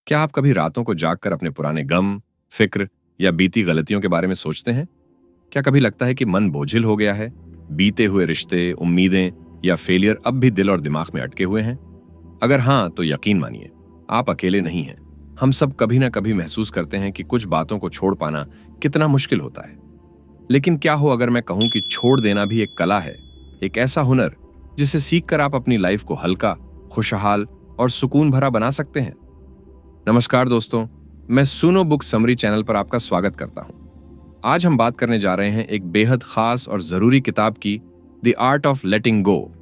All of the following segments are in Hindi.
क्या आप कभी रातों को जागकर अपने पुराने गम, फिक्र या बीती गलतियों के बारे में सोचते हैं? क्या कभी लगता है कि मन बोझिल हो गया है? बीते हुए रिश्ते, उम्मीदें या फेलियर अब भी दिल और दिमाग में अटके हुए हैं? अगर हाँ, तो यकीन मानिए, आप अकेले नहीं हैं। हम सब कभी ना कभी महसूस करते हैं कि कुछ बातों को छोड़ पाना कितना मुश्किल होता है। लेकिन क्या हो अगर मैं कहूं कि छोड़ देना भी एक कला है, एक ऐसा हुनर जिसे सीखकर आप अपनी लाइफ को हल्का, खुशहाल और सुकून भरा बना सकते हैं। नमस्कार दोस्तों, मैं सुनो बुक समरी चैनल पर आपका स्वागत करता हूं। आज हम बात करने जा रहे हैं एक बेहद खास और जरूरी किताब की, द आर्ट ऑफ लेटिंग गो,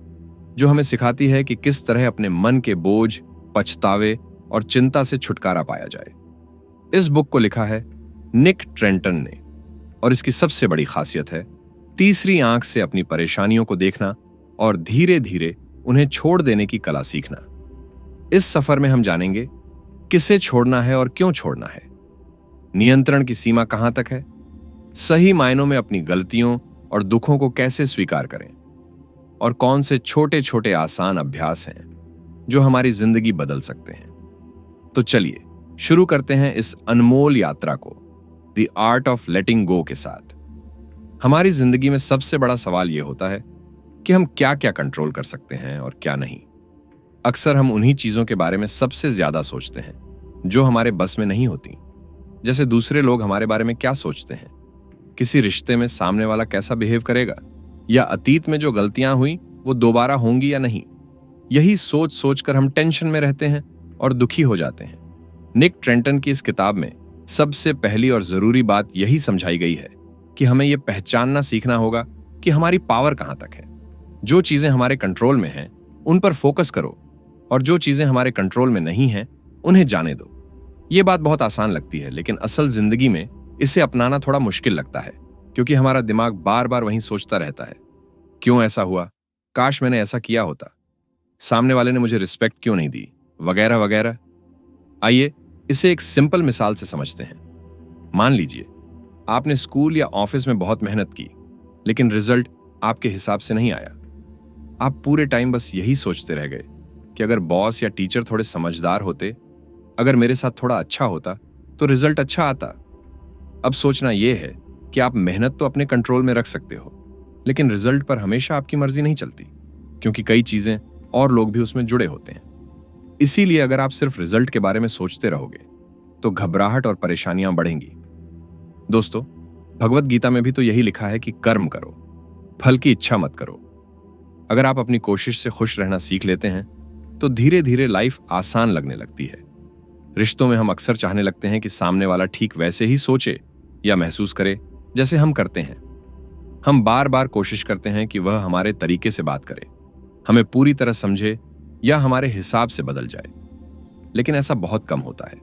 जो हमें सिखाती है कि किस तरह अपने मन के बोझ, पछतावे और चिंता से छुटकारा पाया जाए। इस बुक को लिखा है निक ट्रेंटन ने और इसकी सबसे बड़ी खासियत है तीसरी आंख से अपनी परेशानियों को देखना और धीरे धीरे उन्हें छोड़ देने की कला सीखना। इस सफर में हम जानेंगे किसे छोड़ना है और क्यों छोड़ना है, नियंत्रण की सीमा कहां तक है, सही मायनों में अपनी गलतियों और दुखों को कैसे स्वीकार करें, और कौन से छोटे छोटे आसान अभ्यास हैं जो हमारी जिंदगी बदल सकते हैं। तो चलिए शुरू करते हैं इस अनमोल यात्रा को द आर्ट ऑफ लेटिंग गो के साथ। हमारी जिंदगी में सबसे बड़ा सवाल यह होता है कि हम क्या क्या कंट्रोल कर सकते हैं और क्या नहीं। अक्सर हम उन्हीं चीजों के बारे में सबसे ज्यादा सोचते हैं जो हमारे बस में नहीं होती, जैसे दूसरे लोग हमारे बारे में क्या सोचते हैं, किसी रिश्ते में सामने वाला कैसा बिहेव करेगा, या अतीत में जो गलतियां हुई वो दोबारा होंगी या नहीं। यही सोच सोचकर हम टेंशन में रहते हैं और दुखी हो जाते हैं। निक ट्रेंटन की इस किताब में सबसे पहली और जरूरी बात यही समझाई गई है कि हमें यह पहचानना सीखना होगा कि हमारी पावर कहां तक है। जो चीजें हमारे कंट्रोल में हैं उन पर फोकस करो, और जो चीजें हमारे कंट्रोल में नहीं हैं उन्हें जाने दो। ये बात बहुत आसान लगती है, लेकिन असल जिंदगी में इसे अपनाना थोड़ा मुश्किल लगता है, क्योंकि हमारा दिमाग बार बार वहीं सोचता रहता है, क्यों ऐसा हुआ, काश मैंने ऐसा किया होता, सामने वाले ने मुझे रिस्पेक्ट क्यों नहीं दी, वगैरह वगैरह। आइए इसे एक सिंपल मिसाल से समझते हैं। मान लीजिए आपने स्कूल या ऑफिस में बहुत मेहनत की, लेकिन रिजल्ट आपके हिसाब से नहीं आया। आप पूरे टाइम बस यही सोचते रह गए कि अगर बॉस या टीचर थोड़े समझदार होते, अगर मेरे साथ थोड़ा अच्छा होता तो रिजल्ट अच्छा आता। अब सोचना यह है कि आप मेहनत तो अपने कंट्रोल में रख सकते हो, लेकिन रिजल्ट पर हमेशा आपकी मर्जी नहीं चलती, क्योंकि कई चीजें और लोग भी उसमें जुड़े होते हैं। इसीलिए अगर आप सिर्फ रिजल्ट के बारे में सोचते रहोगे तो घबराहट और परेशानियां बढ़ेंगी। दोस्तों, भगवत गीता में भी तो यही लिखा है कि कर्म करो, फल की इच्छा मत करो। अगर आप अपनी कोशिश से खुश रहना सीख लेते हैं तो धीरे धीरे लाइफ आसान लगने लगती है। रिश्तों में हम अक्सर चाहने लगते हैं कि सामने वाला ठीक वैसे ही सोचे या महसूस करे जैसे हम करते हैं। हम बार बार कोशिश करते हैं कि वह हमारे तरीके से बात करे, हमें पूरी तरह समझे या हमारे हिसाब से बदल जाए, लेकिन ऐसा बहुत कम होता है।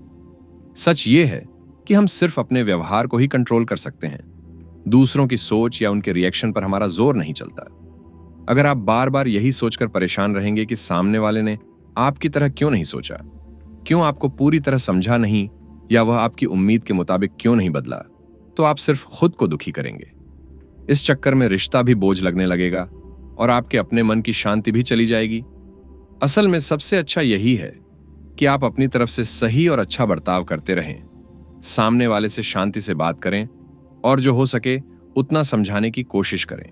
सच ये है कि हम सिर्फ अपने व्यवहार को ही कंट्रोल कर सकते हैं, दूसरों की सोच या उनके रिएक्शन पर हमारा जोर नहीं चलता। अगर आप बार बार यही सोचकर परेशान रहेंगे कि सामने वाले ने आपकी तरह क्यों नहीं सोचा, क्यों आपको पूरी तरह समझा नहीं, या वह आपकी उम्मीद के मुताबिक क्यों नहीं बदला, तो आप सिर्फ खुद को दुखी करेंगे। इस चक्कर में रिश्ता भी बोझ लगने लगेगा और आपके अपने मन की शांति भी चली जाएगी। असल में सबसे अच्छा यही है कि आप अपनी तरफ से सही और अच्छा बर्ताव करते रहें, सामने वाले से शांति से बात करें और जो हो सके उतना समझाने की कोशिश करें।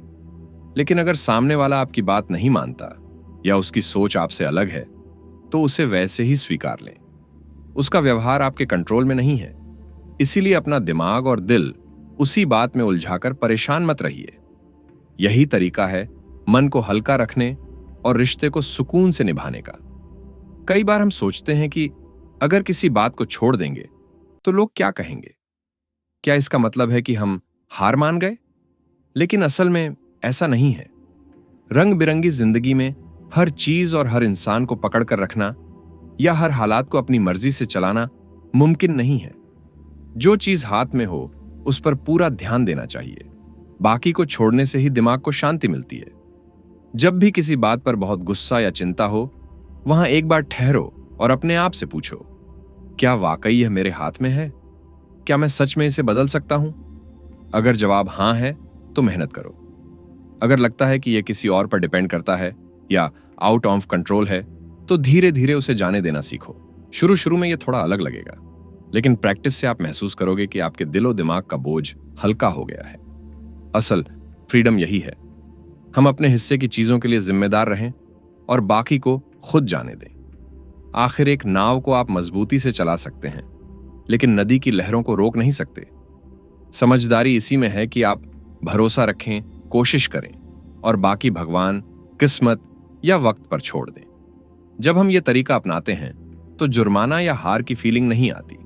लेकिन अगर सामने वाला आपकी बात नहीं मानता या उसकी सोच आपसे अलग है, तो उसे वैसे ही स्वीकार लें। उसका व्यवहार आपके कंट्रोल में नहीं है, इसीलिए अपना दिमाग और दिल उसी बात में उलझाकर परेशान मत रहिए। यही तरीका है मन को हल्का रखने और रिश्ते को सुकून से निभाने का। कई बार हम सोचते हैं कि अगर किसी बात को छोड़ देंगे तो लोग क्या कहेंगे, क्या इसका मतलब है कि हम हार मान गए? लेकिन असल में ऐसा नहीं है। रंग बिरंगी जिंदगी में हर चीज और हर इंसान को पकड़ कर रखना या हर हालात को अपनी मर्जी से चलाना मुमकिन नहीं है। जो चीज हाथ में हो उस पर पूरा ध्यान देना चाहिए, बाकी को छोड़ने से ही दिमाग को शांति मिलती है। जब भी किसी बात पर बहुत गुस्सा या चिंता हो, वहां एक बार ठहरो और अपने आप से पूछो, क्या वाकई यह मेरे हाथ में है? क्या मैं सच में इसे बदल सकता हूं? अगर जवाब हां है तो मेहनत करो। अगर लगता है कि यह किसी और पर डिपेंड करता है या आउट ऑफ कंट्रोल है, तो धीरे धीरे उसे जाने देना सीखो। शुरू शुरू में ये थोड़ा अलग लगेगा, लेकिन प्रैक्टिस से आप महसूस करोगे कि आपके दिलो दिमाग का बोझ हल्का हो गया है। असल फ्रीडम यही है, हम अपने हिस्से की चीजों के लिए जिम्मेदार रहें और बाकी को खुद जाने दें। आखिर एक नाव को आप मजबूती से चला सकते हैं, लेकिन नदी की लहरों को रोक नहीं सकते। समझदारी इसी में है कि आप भरोसा रखें, कोशिश करें और बाकी भगवान, किस्मत या वक्त पर छोड़ दें। जब हम ये तरीका अपनाते हैं तो जुर्माना या हार की फीलिंग नहीं आती,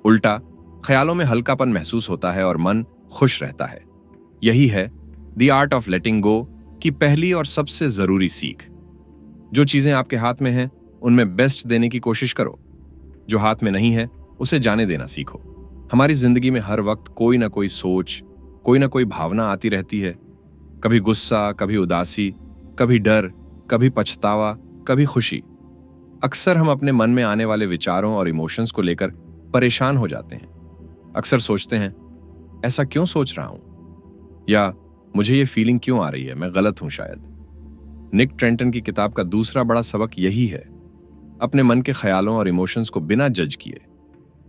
उल्टा ख्यालों में हल्कापन महसूस होता है और मन खुश रहता है। यही है द आर्ट ऑफ लेटिंग गो की पहली और सबसे जरूरी सीख। जो चीजें आपके हाथ में हैं उनमें बेस्ट देने की कोशिश करो, जो हाथ में नहीं है उसे जाने देना सीखो। हमारी जिंदगी में हर वक्त कोई ना कोई सोच, कोई ना कोई भावना आती रहती है। कभी गुस्सा, कभी उदासी, कभी डर, कभी पछतावा, कभी खुशी। अक्सर हम अपने मन में आने वाले विचारों और इमोशंस को लेकर परेशान हो जाते हैं। अक्सर सोचते हैं, ऐसा क्यों सोच रहा हूं, या मुझे ये फीलिंग क्यों आ रही है, मैं गलत हूं शायद। निक ट्रेंटन की किताब का दूसरा बड़ा सबक यही है, अपने मन के ख्यालों और इमोशंस को बिना जज किए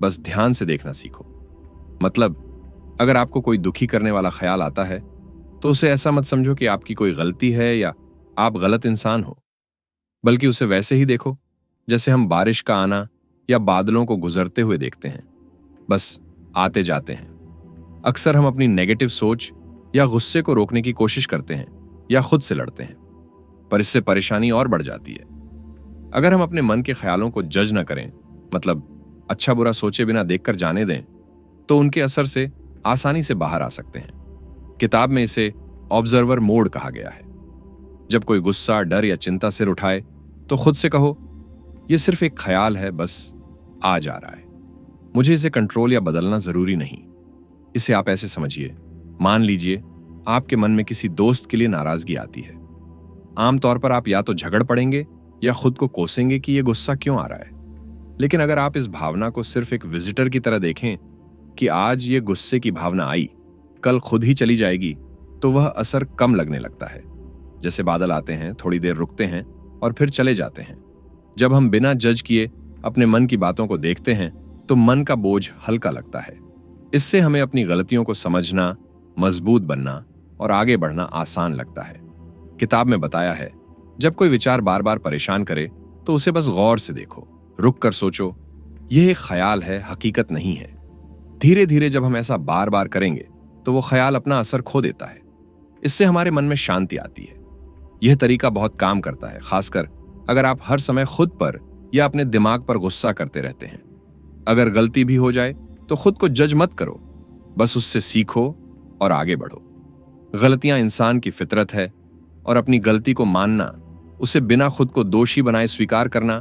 बस ध्यान से देखना सीखो। मतलब अगर आपको कोई दुखी करने वाला ख्याल आता है तो उसे ऐसा मत समझो कि आपकी कोई गलती है या आप गलत इंसान हो, बल्कि उसे वैसे ही देखो जैसे हम बारिश का आना या बादलों को गुजरते हुए देखते हैं, बस आते जाते हैं। अक्सर हम अपनी नेगेटिव सोच या गुस्से को रोकने की कोशिश करते हैं या खुद से लड़ते हैं, पर इससे परेशानी और बढ़ जाती है। अगर हम अपने मन के ख्यालों को जज न करें, मतलब अच्छा बुरा सोचे बिना देखकर जाने दें, तो उनके असर से आसानी से बाहर आ सकते हैं। किताब में इसे ऑब्जर्वर मोड कहा गया है। जब कोई गुस्सा, डर या चिंता सिर उठाए तो खुद से कहो, यह सिर्फ एक ख्याल है, बस आ जा रहा है, मुझे इसे कंट्रोल या बदलना जरूरी नहीं। इसे आप ऐसे समझिए, मान लीजिए आपके मन में किसी दोस्त के लिए नाराजगी आती है। आमतौर पर आप या तो झगड़ पड़ेंगे या खुद को कोसेंगे कि यह गुस्सा क्यों आ रहा है। लेकिन अगर आप इस भावना को सिर्फ एक विजिटर की तरह देखें कि आज ये गुस्से की भावना आई, कल खुद ही चली जाएगी, तो वह असर कम लगने लगता है। जैसे बादल आते हैं, थोड़ी देर रुकते हैं और फिर चले जाते हैं। जब हम बिना जज किए अपने मन की बातों को देखते हैं तो मन का बोझ हल्का लगता है। इससे हमें अपनी गलतियों को समझना, मजबूत बनना और आगे बढ़ना आसान लगता है। किताब में बताया है, जब कोई विचार बार बार परेशान करे तो उसे बस गौर से देखो, रुक कर सोचो, यह एक ख्याल है, हकीकत नहीं है। धीरे धीरे जब हम ऐसा बार बार करेंगे तो वो ख्याल अपना असर खो देता है। इससे हमारे मन में शांति आती है। यह तरीका बहुत काम करता है, खासकर अगर आप हर समय खुद पर या अपने दिमाग पर गुस्सा करते रहते हैं। अगर गलती भी हो जाए तो खुद को जज मत करो, बस उससे सीखो और आगे बढ़ो। गलतियां इंसान की फितरत है और अपनी गलती को मानना, उसे बिना खुद को दोषी बनाए स्वीकार करना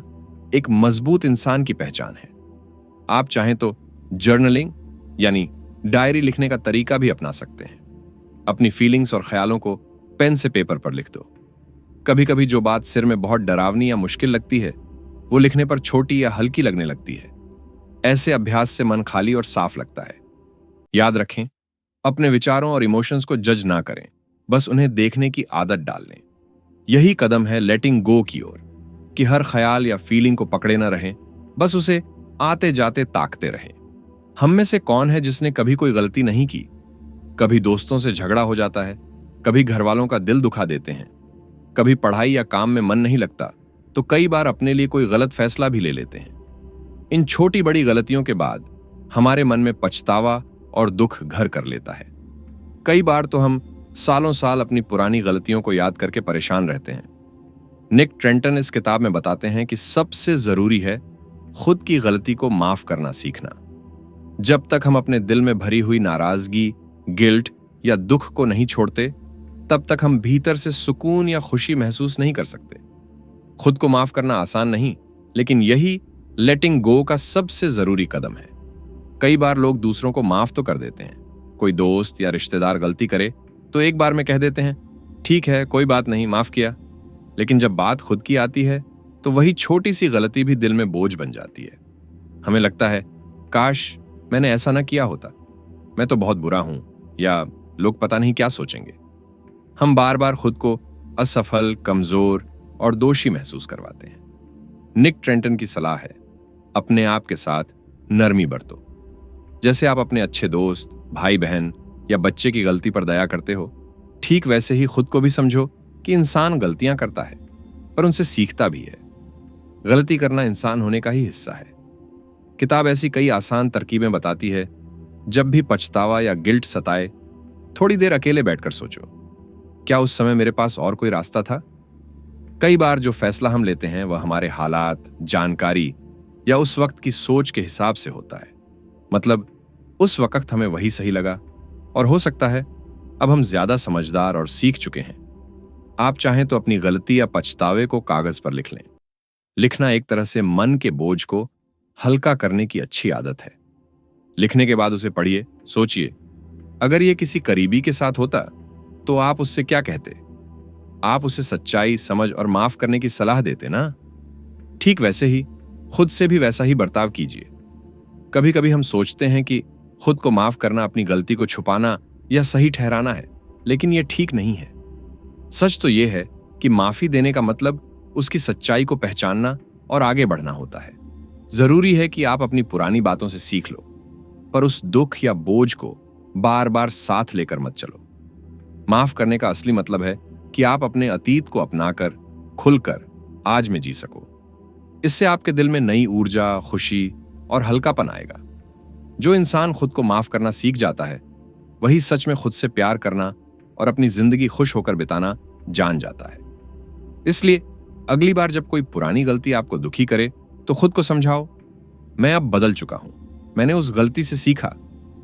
एक मजबूत इंसान की पहचान है। आप चाहें तो जर्नलिंग यानी डायरी लिखने का तरीका भी अपना सकते हैं। अपनी फीलिंग्स और ख्यालों को पेन से पेपर पर लिख दो। कभी कभी जो बात सिर में बहुत डरावनी या मुश्किल लगती है, वो लिखने पर छोटी या हल्की लगने लगती है। ऐसे अभ्यास से मन खाली और साफ लगता है। याद रखें, अपने विचारों और इमोशंस को जज ना करें, बस उन्हें देखने की आदत डाल लें। यही कदम है लेटिंग गो की ओर, कि हर ख्याल या फीलिंग को पकड़े ना रहें, बस उसे आते जाते ताकते रहें। हम में से कौन है जिसने कभी कोई गलती नहीं की? कभी दोस्तों से झगड़ा हो जाता है, कभी घर वालों का दिल दुखा देते हैं, कभी पढ़ाई या काम में मन नहीं लगता, तो कई बार अपने लिए कोई गलत फैसला भी ले लेते हैं। इन छोटी बड़ी गलतियों के बाद हमारे मन में पछतावा और दुख घर कर लेता है। कई बार तो हम सालों साल अपनी पुरानी गलतियों को याद करके परेशान रहते हैं। निक ट्रेंटन इस किताब में बताते हैं कि सबसे जरूरी है खुद की गलती को माफ करना सीखना। जब तक हम अपने दिल में भरी हुई नाराजगी, गिल्ट या दुख को नहीं छोड़ते, तब तक हम भीतर से सुकून या खुशी महसूस नहीं कर सकते। खुद को माफ करना आसान नहीं, लेकिन यही लेटिंग गो का सबसे जरूरी कदम है। कई बार लोग दूसरों को माफ तो कर देते हैं। कोई दोस्त या रिश्तेदार गलती करे तो एक बार में कह देते हैं, ठीक है, कोई बात नहीं, माफ किया। लेकिन जब बात खुद की आती है तो वही छोटी सी गलती भी दिल में बोझ बन जाती है। हमें लगता है, काश मैंने ऐसा ना किया होता, मैं तो बहुत बुरा हूं, या लोग पता नहीं क्या सोचेंगे। हम बार बार खुद को असफल, कमजोर और दोषी महसूस करवाते हैं। निक ट्रेंटन की सलाह है, अपने आप के साथ नरमी बरतो। जैसे आप अपने अच्छे दोस्त, भाई बहन या बच्चे की गलती पर दया करते हो, ठीक वैसे ही खुद को भी समझो कि इंसान गलतियां करता है, पर उनसे सीखता भी है। गलती करना इंसान होने का ही हिस्सा है। किताब ऐसी कई आसान तरकीबें बताती है। जब भी पछतावा या गिल्ट सताए, थोड़ी देर अकेले बैठकर सोचो, क्या उस समय मेरे पास और कोई रास्ता था? कई बार जो फैसला हम लेते हैं वह हमारे हालात, जानकारी या उस वक्त की सोच के हिसाब से होता है। मतलब उस वक्त हमें वही सही लगा, और हो सकता है अब हम ज्यादा समझदार और सीख चुके हैं। आप चाहें तो अपनी गलती या पछतावे को कागज पर लिख लें। लिखना एक तरह से मन के बोझ को हल्का करने की अच्छी आदत है। लिखने के बाद उसे पढ़िए, सोचिए, अगर यह किसी करीबी के साथ होता तो आप उससे क्या कहते? आप उसे सच्चाई, समझ और माफ करने की सलाह देते ना? ठीक वैसे ही खुद से भी वैसा ही बर्ताव कीजिए। कभी कभी हम सोचते हैं कि खुद को माफ करना अपनी गलती को छुपाना या सही ठहराना है, लेकिन यह ठीक नहीं है। सच तो यह है कि माफी देने का मतलब उसकी सच्चाई को पहचानना और आगे बढ़ना होता है। जरूरी है कि आप अपनी पुरानी बातों से सीख लो, पर उस दुख या बोझ को बार बार साथ लेकर मत चलो। माफ करने का असली मतलब है कि आप अपने अतीत को अपनाकर, खुलकर आज में जी सको। इससे आपके दिल में नई ऊर्जा, खुशी और हल्कापन आएगा। जो इंसान खुद को माफ करना सीख जाता है, वही सच में खुद से प्यार करना और अपनी जिंदगी खुश होकर बिताना जान जाता है। इसलिए अगली बार जब कोई पुरानी गलती आपको दुखी करे, तो खुद को समझाओ, मैं अब बदल चुका हूं, मैंने उस गलती से सीखा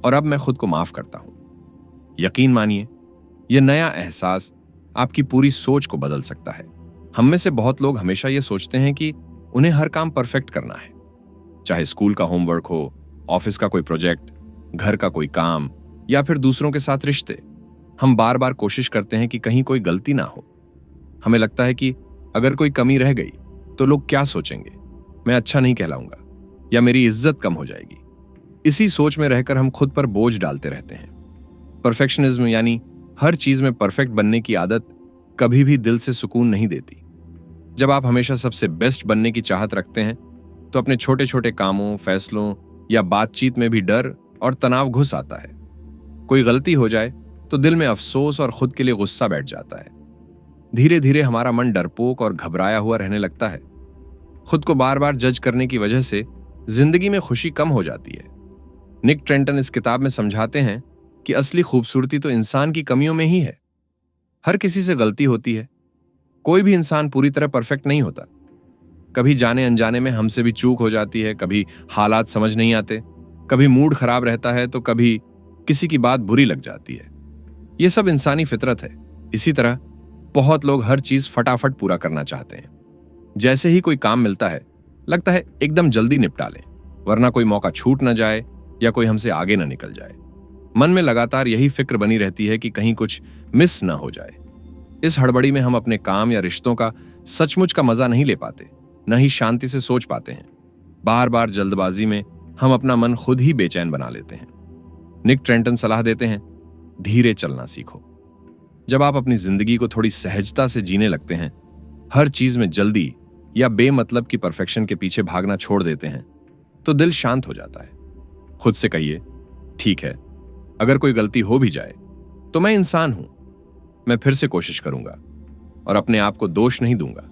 और अब मैं खुद को माफ करता हूं। यकीन मानिए, यह नया एहसास आपकी पूरी सोच को बदल सकता है। हम में से बहुत लोग हमेशा यह सोचते हैं कि उन्हें हर काम परफेक्ट करना है, चाहे स्कूल का होमवर्क हो, ऑफिस का कोई प्रोजेक्ट, घर का कोई काम या फिर दूसरों के साथ रिश्ते। हम बार बार कोशिश करते हैं कि कहीं कोई गलती ना हो। हमें लगता है कि अगर कोई कमी रह गई तो लोग क्या सोचेंगे, मैं अच्छा नहीं कहलाऊंगा या मेरी इज्जत कम हो जाएगी। इसी सोच में रहकर हम खुद पर बोझ डालते रहते हैं। परफेक्शनिज्म यानी हर चीज में परफेक्ट बनने की आदत कभी भी दिल से सुकून नहीं देती। जब आप हमेशा सबसे बेस्ट बनने की चाहत रखते हैं, तो अपने छोटे छोटे कामों, फैसलों या बातचीत में भी डर और तनाव घुस आता है। कोई गलती हो जाए तो दिल में अफसोस और खुद के लिए गुस्सा बैठ जाता है। धीरे धीरे हमारा मन डरपोक और घबराया हुआ रहने लगता है। खुद को बार बार जज करने की वजह से जिंदगी में खुशी कम हो जाती है। निक ट्रेंटन इस किताब में समझाते हैं कि असली खूबसूरती तो इंसान की कमियों में ही है। हर किसी से गलती होती है, कोई भी इंसान पूरी तरह परफेक्ट नहीं होता। कभी जाने अनजाने में हमसे भी चूक हो जाती है, कभी हालात समझ नहीं आते, कभी मूड खराब रहता है, तो कभी किसी की बात बुरी लग जाती है। यह सब इंसानी फितरत है। इसी तरह बहुत लोग हर चीज फटाफट पूरा करना चाहते हैं। जैसे ही कोई काम मिलता है, लगता है एकदम जल्दी निपटा लें, वरना कोई मौका छूट ना जाए या कोई हमसे आगे ना निकल जाए। मन में लगातार यही फिक्र बनी रहती है कि कहीं कुछ मिस ना हो जाए। इस हड़बड़ी में हम अपने काम या रिश्तों का सचमुच का मजा नहीं ले पाते, न ही शांति से सोच पाते हैं। बार बार जल्दबाजी में हम अपना मन खुद ही बेचैन बना लेते हैं। निक ट्रेंटन सलाह देते हैं, धीरे चलना सीखो। जब आप अपनी जिंदगी को थोड़ी सहजता से जीने लगते हैं, हर चीज में जल्दी या बेमतलब की परफेक्शन के पीछे भागना छोड़ देते हैं, तो दिल शांत हो जाता है। खुद से कहिए, ठीक है, अगर कोई गलती हो भी जाए तो मैं इंसान हूं, मैं फिर से कोशिश करूंगा और अपने आप को दोष नहीं दूंगा।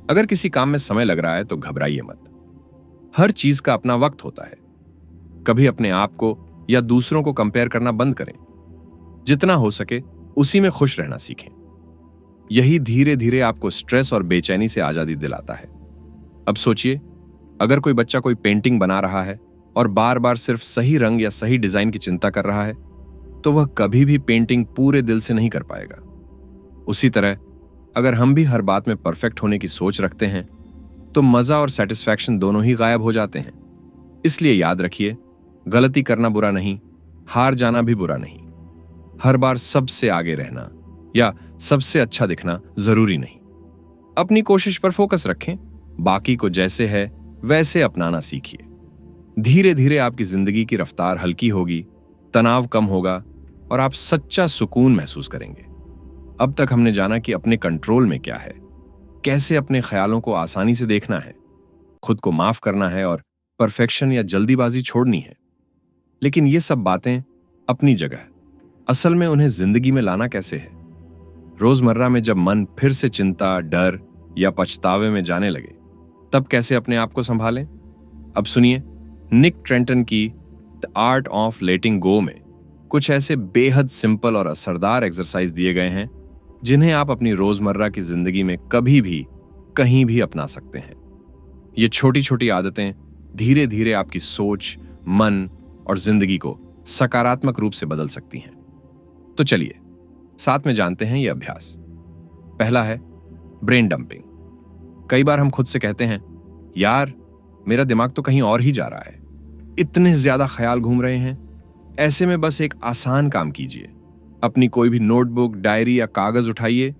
अगर किसी काम में समय लग रहा है तो घबराइए मत। हर चीज का अपना वक्त होता है। कभी अपने आप को या दूसरों को कंपेयर करना बंद करें। जितना हो सके उसी में खुश रहना सीखें। यही धीरे धीरे आपको स्ट्रेस और बेचैनी से आजादी दिलाता है। अब सोचिए, अगर कोई बच्चा कोई पेंटिंग बना रहा है और बार बार सिर्फ सही रंग या सही डिजाइन की चिंता कर रहा है, तो वह कभी भी पेंटिंग पूरे दिल से नहीं कर पाएगा। उसी तरह अगर हम भी हर बात में परफेक्ट होने की सोच रखते हैं, तो मजा और सेटिस्फैक्शन दोनों ही गायब हो जाते हैं। इसलिए याद रखिए, गलती करना बुरा नहीं, हार जाना भी बुरा नहीं। हर बार सबसे आगे रहना या सबसे अच्छा दिखना जरूरी नहीं। अपनी कोशिश पर फोकस रखें, बाकी को जैसे है वैसे अपनाना सीखिए। धीरे धीरे आपकी जिंदगी की रफ्तार हल्की होगी, तनाव कम होगा और आप सच्चा सुकून महसूस करेंगे। अब तक हमने जाना कि अपने कंट्रोल में क्या है, कैसे अपने ख्यालों को आसानी से देखना है, खुद को माफ करना है और परफेक्शन या जल्दीबाजी छोड़नी है। लेकिन ये सब बातें अपनी जगह, असल में उन्हें जिंदगी में लाना कैसे है? रोजमर्रा में जब मन फिर से चिंता, डर या पछतावे में जाने लगे, तब कैसे अपने आप को संभालें? अब सुनिए, निक ट्रेंटन की द आर्ट ऑफ लेटिंग गो में कुछ ऐसे बेहद सिंपल और असरदार एक्सरसाइज दिए गए हैं जिन्हें आप अपनी रोजमर्रा की जिंदगी में कभी भी कहीं भी अपना सकते हैं। ये छोटी छोटी आदतें धीरे धीरे आपकी सोच, मन और जिंदगी को सकारात्मक रूप से बदल सकती हैं। तो चलिए साथ में जानते हैं ये अभ्यास। पहला है ब्रेन डंपिंग। कई बार हम खुद से कहते हैं, यार मेरा दिमाग तो कहीं और ही जा रहा है, इतने ज्यादा ख्याल घूम रहे हैं। ऐसे में बस एक आसान काम कीजिए, अपनी कोई भी नोटबुक, डायरी या कागज उठाइए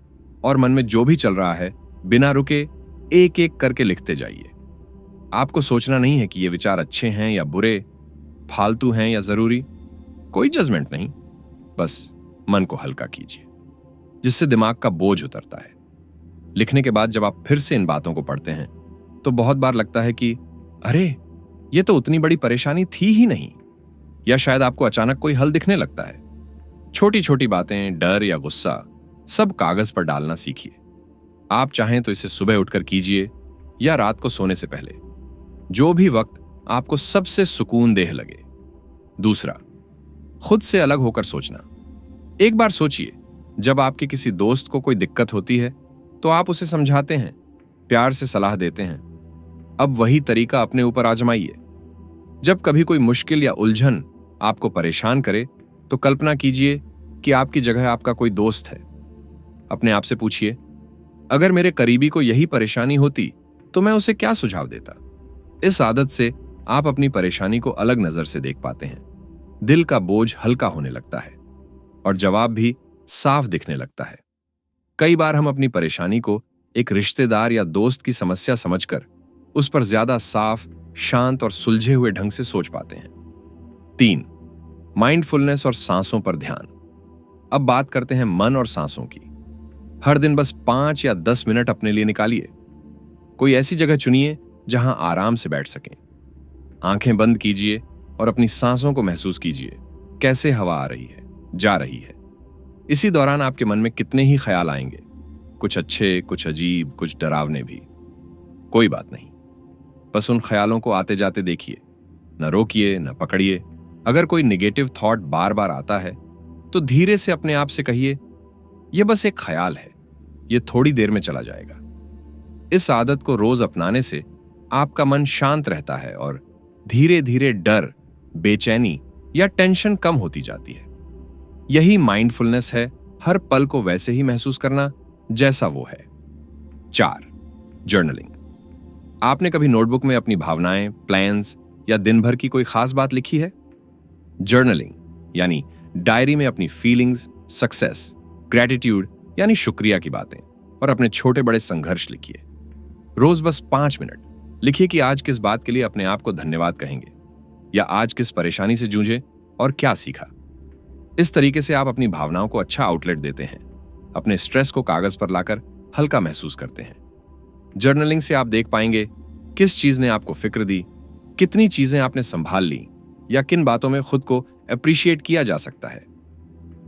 और मन में जो भी चल रहा है बिना रुके एक एक करके लिखते जाइए। आपको सोचना नहीं है कि ये विचार अच्छे हैं या बुरे, फालतू हैं या जरूरी। कोई जजमेंट नहीं, बस मन को हल्का कीजिए, जिससे दिमाग का बोझ उतरता है। लिखने के बाद जब आप फिर से इन बातों को पढ़ते हैं तो बहुत बार लगता है कि अरे ये तो उतनी बड़ी परेशानी थी ही नहीं, या शायद आपको अचानक कोई हल दिखने लगता है। छोटी छोटी बातें, डर या गुस्सा, सब कागज पर डालना सीखिए। आप चाहें तो इसे सुबह उठकर कीजिए या रात को सोने से पहले, जो भी वक्त आपको सबसे सुकून देह लगे। दूसरा, खुद से अलग होकर सोचना। एक बार सोचिए, जब आपके किसी दोस्त को कोई दिक्कत होती है तो आप उसे समझाते हैं, प्यार से सलाह देते हैं। अब वही तरीका अपने ऊपर आजमाइए। जब कभी कोई मुश्किल या उलझन आपको परेशान करे तो कल्पना कीजिए कि आपकी जगह आपका कोई दोस्त है। अपने आप से पूछिए, अगर मेरे करीबी को यही परेशानी होती तो मैं उसे क्या सुझाव देता? इस आदत से आप अपनी परेशानी को अलग नजर से देख पाते हैं, दिल का बोझ हल्का होने लगता है और जवाब भी साफ दिखने लगता है। कई बार हम अपनी परेशानी को एक रिश्तेदार या दोस्त की समस्या समझकर उस पर ज्यादा साफ, शांत और सुलझे हुए ढंग से सोच पाते हैं। 3. माइंडफुलनेस और सांसों पर ध्यान। अब बात करते हैं मन और सांसों की। हर दिन बस 5 या 10 मिनट अपने लिए निकालिए। कोई ऐसी जगह चुनिए जहां आराम से बैठ सकें। आंखें बंद कीजिए और अपनी सांसों को महसूस कीजिए, कैसे हवा आ रही है, जा रही है। इसी दौरान आपके मन में कितने ही ख्याल आएंगे, कुछ अच्छे, कुछ अजीब, कुछ डरावने भी। कोई बात नहीं, बस उन ख्यालों को आते जाते देखिए, न रोकिए न पकड़िए। अगर कोई निगेटिव थॉट बार बार आता है तो धीरे से अपने आप से कहिए, यह बस एक ख्याल है, यह थोड़ी देर में चला जाएगा। इस आदत को रोज अपनाने से आपका मन शांत रहता है और धीरे धीरे डर, बेचैनी या टेंशन कम होती जाती है। यही माइंडफुलनेस है, हर पल को वैसे ही महसूस करना जैसा वो है। 4. जर्नलिंग। आपने कभी नोटबुक में अपनी भावनाएं, प्लान्स या दिन भर की कोई खास बात लिखी है? जर्नलिंग यानी डायरी में अपनी फीलिंग्स, सक्सेस, ग्रेटिट्यूड यानी शुक्रिया की बातें और अपने छोटे बड़े संघर्ष लिखिए। रोज बस 5 मिनट लिखिए कि आज किस बात के लिए अपने आप को धन्यवाद कहेंगे, या आज किस परेशानी से जूझे और क्या सीखा। इस तरीके से आप अपनी भावनाओं को अच्छा आउटलेट देते हैं, अपने स्ट्रेस को कागज पर लाकर हल्का महसूस करते हैं। जर्नलिंग से आप देख पाएंगे किस चीज ने आपको फिक्र दी, कितनी चीजें आपने संभाल ली, या किन बातों में खुद को अप्रिशिएट किया जा सकता है।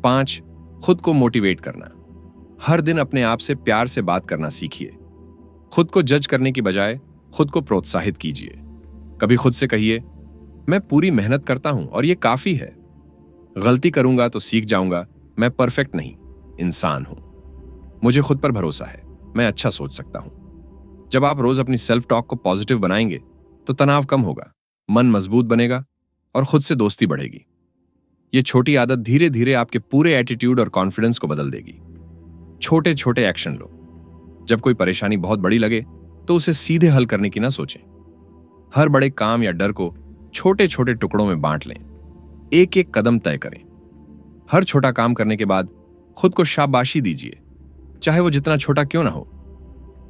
5. खुद को मोटिवेट करना। हर दिन अपने आप से प्यार से बात करना सीखिए। खुद को जज करने की बजाय खुद को प्रोत्साहित कीजिए। कभी खुद से कहिए, मैं पूरी मेहनत करता हूं और ये काफी है। गलती करूंगा तो सीख जाऊंगा, मैं परफेक्ट नहीं, इंसान हूं। मुझे खुद पर भरोसा है, मैं अच्छा सोच सकता हूं। जब आप रोज अपनी सेल्फ टॉक को पॉजिटिव बनाएंगे तो तनाव कम होगा, मन मजबूत बनेगा और खुद से दोस्ती बढ़ेगी। ये छोटी आदत धीरे धीरे आपके पूरे एटीट्यूड और कॉन्फिडेंस को बदल देगी। छोटे छोटे एक्शन लो। जब कोई परेशानी बहुत बड़ी लगे तो उसे सीधे हल करने की ना सोचें। हर बड़े काम या डर को छोटे छोटे टुकड़ों में बांट लें। एक एक कदम तय करें। हर छोटा काम करने के बाद खुद को शाबाशी दीजिए, चाहे वो जितना छोटा क्यों ना हो।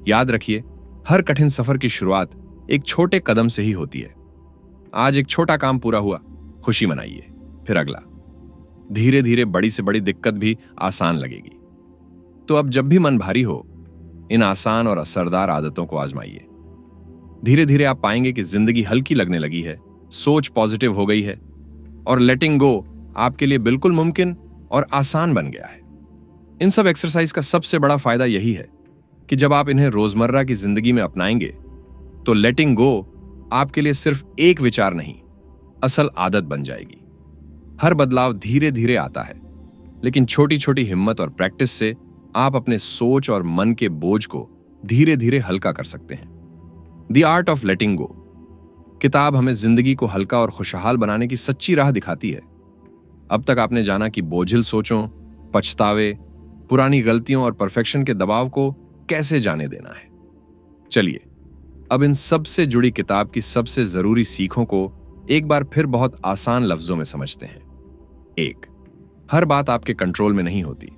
याद रखिए, हर कठिन सफर की शुरुआत एक छोटे कदम से ही होती है। आज एक छोटा काम पूरा हुआ, खुशी मनाइए, फिर अगला। धीरे धीरे बड़ी से बड़ी दिक्कत भी आसान लगेगी। तो अब जब भी मन भारी हो, इन आसान और असरदार आदतों को आजमाइए। धीरे धीरे आप पाएंगे कि जिंदगी हल्की लगने लगी है, सोच पॉजिटिव हो गई है और लेटिंग गो आपके लिए बिल्कुल मुमकिन और आसान बन गया है। इन सब एक्सरसाइज का सबसे बड़ा फायदा यही है कि जब आप इन्हें रोजमर्रा की जिंदगी में अपनाएंगे तो लेटिंग गो आपके लिए सिर्फ एक विचार नहीं, असल आदत बन जाएगी। हर बदलाव धीरे धीरे आता है, लेकिन छोटी छोटी हिम्मत और प्रैक्टिस से आप अपने सोच और मन के बोझ को धीरे धीरे हल्का कर सकते हैं। द आर्ट ऑफ लेटिंग गो किताब हमें जिंदगी को हल्का और खुशहाल बनाने की सच्ची राह दिखाती है। अब तक आपने जाना कि बोझिल सोचों, पछतावे, पुरानी गलतियों और परफेक्शन के दबाव को कैसे जाने देना है। चलिए अब इन सब से जुड़ी किताब की सबसे जरूरी सीखों को एक बार फिर बहुत आसान लफ्जों में समझते हैं। 1. हर बात आपके कंट्रोल में नहीं होती।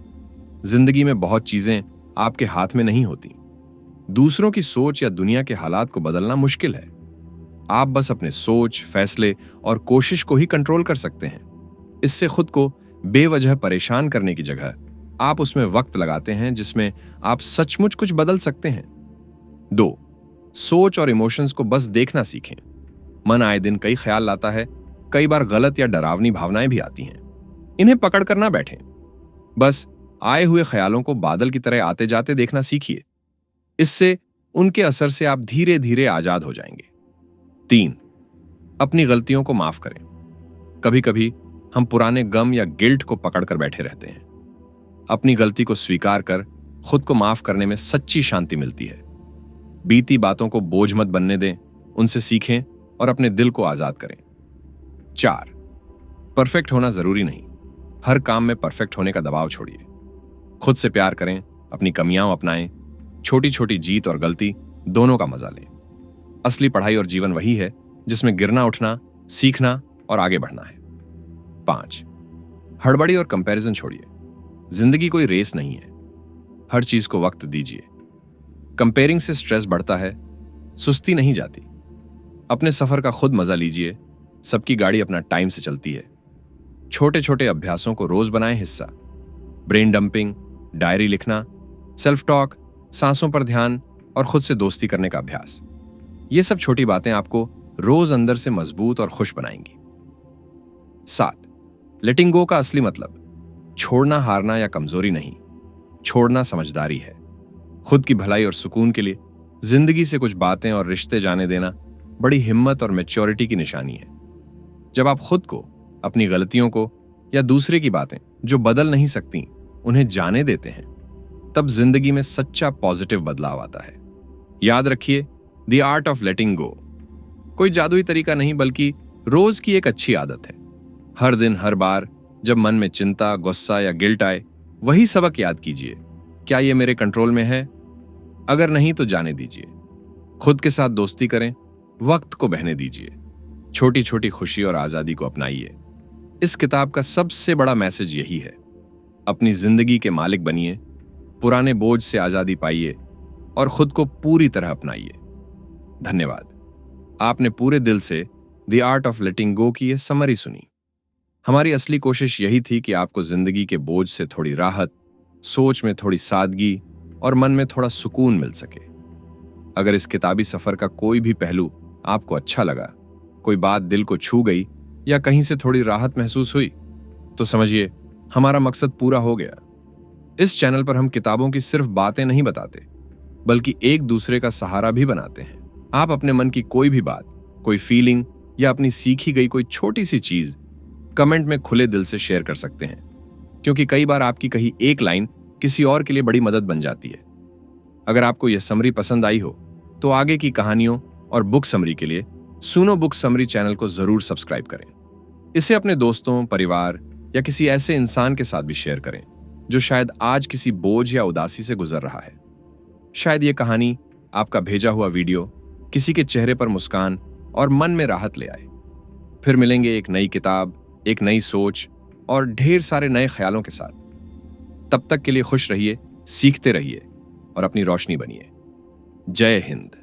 जिंदगी में बहुत चीजें आपके हाथ में नहीं होती। दूसरों की सोच या दुनिया के हालात को बदलना मुश्किल है। आप बस अपने सोच, फैसले और कोशिश को ही कंट्रोल कर सकते हैं। इससे खुद को बेवजह परेशान करने की जगह आप उसमें वक्त लगाते हैं जिसमें आप सचमुच कुछ बदल सकते हैं। 2. सोच और इमोशंस को बस देखना सीखें। मन आए दिन कई ख्याल लाता है, कई बार गलत या डरावनी भावनाएं भी आती हैं। इन्हें पकड़ कर ना बैठें, बस आए हुए ख्यालों को बादल की तरह आते जाते देखना सीखिए। इससे उनके असर से आप धीरे धीरे आजाद हो जाएंगे। 3. अपनी गलतियों को माफ करें। कभी कभी हम पुराने गम या गिल्ट को पकड़कर बैठे रहते हैं। अपनी गलती को स्वीकार कर खुद को माफ करने में सच्ची शांति मिलती है। बीती बातों को बोझ मत बनने दें, उनसे सीखें और अपने दिल को आजाद करें। 4. परफेक्ट होना जरूरी नहीं। हर काम में परफेक्ट होने का दबाव छोड़िए। खुद से प्यार करें, अपनी कमियां अपनाएं, छोटी छोटी जीत और गलती दोनों का मजा लें। असली पढ़ाई और जीवन वही है जिसमें गिरना, उठना, सीखना और आगे बढ़ना है। 5. हड़बड़ी और कंपैरिजन छोड़िए। जिंदगी कोई रेस नहीं है। हर चीज को वक्त दीजिए। कंपेयरिंग से स्ट्रेस बढ़ता है, सुस्ती नहीं जाती। अपने सफर का खुद मजा लीजिए। सबकी गाड़ी अपना टाइम से चलती है। छोटे छोटे अभ्यासों को रोज बनाएं हिस्सा। ब्रेन डंपिंग, डायरी लिखना, सेल्फ टॉक, सांसों पर ध्यान और खुद से दोस्ती करने का अभ्यास। ये सब छोटी बातें आपको रोज अंदर से मजबूत और खुश बनाएंगी। 7. लेटिंग गो का असली मतलब छोड़ना हारना या कमजोरी नहीं, छोड़ना समझदारी है। खुद की भलाई और सुकून के लिए जिंदगी से कुछ बातें और रिश्ते जाने देना बड़ी हिम्मत और मैच्योरिटी की निशानी है। जब आप खुद को, अपनी गलतियों को या दूसरे की बातें जो बदल नहीं सकती उन्हें जाने देते हैं, तब जिंदगी में सच्चा पॉजिटिव बदलाव आता है। याद रखिए, द आर्ट ऑफ लेटिंग गो कोई जादुई तरीका नहीं बल्कि रोज की एक अच्छी आदत है। हर दिन, हर बार जब मन में चिंता, गुस्सा या गिल्ट आए, वही सबक याद कीजिए, क्या ये मेरे कंट्रोल में है? अगर नहीं तो जाने दीजिए। खुद के साथ दोस्ती करें, वक्त को बहने दीजिए, छोटी छोटी खुशी और आजादी को अपनाइए। इस किताब का सबसे बड़ा मैसेज यही है, अपनी जिंदगी के मालिक बनिए, पुराने बोझ से आजादी पाइए और खुद को पूरी तरह अपनाइए। धन्यवाद। आपने पूरे दिल से द आर्ट ऑफ लेटिंग गो की ये समरी सुनी। हमारी असली कोशिश यही थी कि आपको जिंदगी के बोझ से थोड़ी राहत, सोच में थोड़ी सादगी और मन में थोड़ा सुकून मिल सके। अगर इस किताबी सफर का कोई भी पहलू आपको अच्छा लगा, कोई बात दिल को छू गई या कहीं से थोड़ी राहत महसूस हुई, तो समझिए हमारा मकसद पूरा हो गया। इस चैनल पर हम किताबों की सिर्फ बातें नहीं बताते, बल्कि एक दूसरे का सहारा भी बनाते हैं। आप अपने मन की कोई भी बात, कोई फीलिंग या अपनी सीखी गई कोई छोटी सी चीज कमेंट में खुले दिल से शेयर कर सकते हैं, क्योंकि कई बार आपकी कही एक लाइन किसी और के लिए बड़ी मदद बन जाती है। अगर आपको यह समरी पसंद आई हो तो आगे की कहानियों और बुक समरी के लिए सुनो बुक समरी चैनल को जरूर सब्सक्राइब करें। इसे अपने दोस्तों, परिवार या किसी ऐसे इंसान के साथ भी शेयर करें जो शायद आज किसी बोझ या उदासी से गुजर रहा है। शायद ये कहानी, आपका भेजा हुआ वीडियो किसी के चेहरे पर मुस्कान और मन में राहत ले आए। फिर मिलेंगे एक नई किताब, एक नई सोच और ढेर सारे नए ख्यालों के साथ। तब तक के लिए खुश रहिए, सीखते रहिए और अपनी रोशनी बनिए। जय हिंद।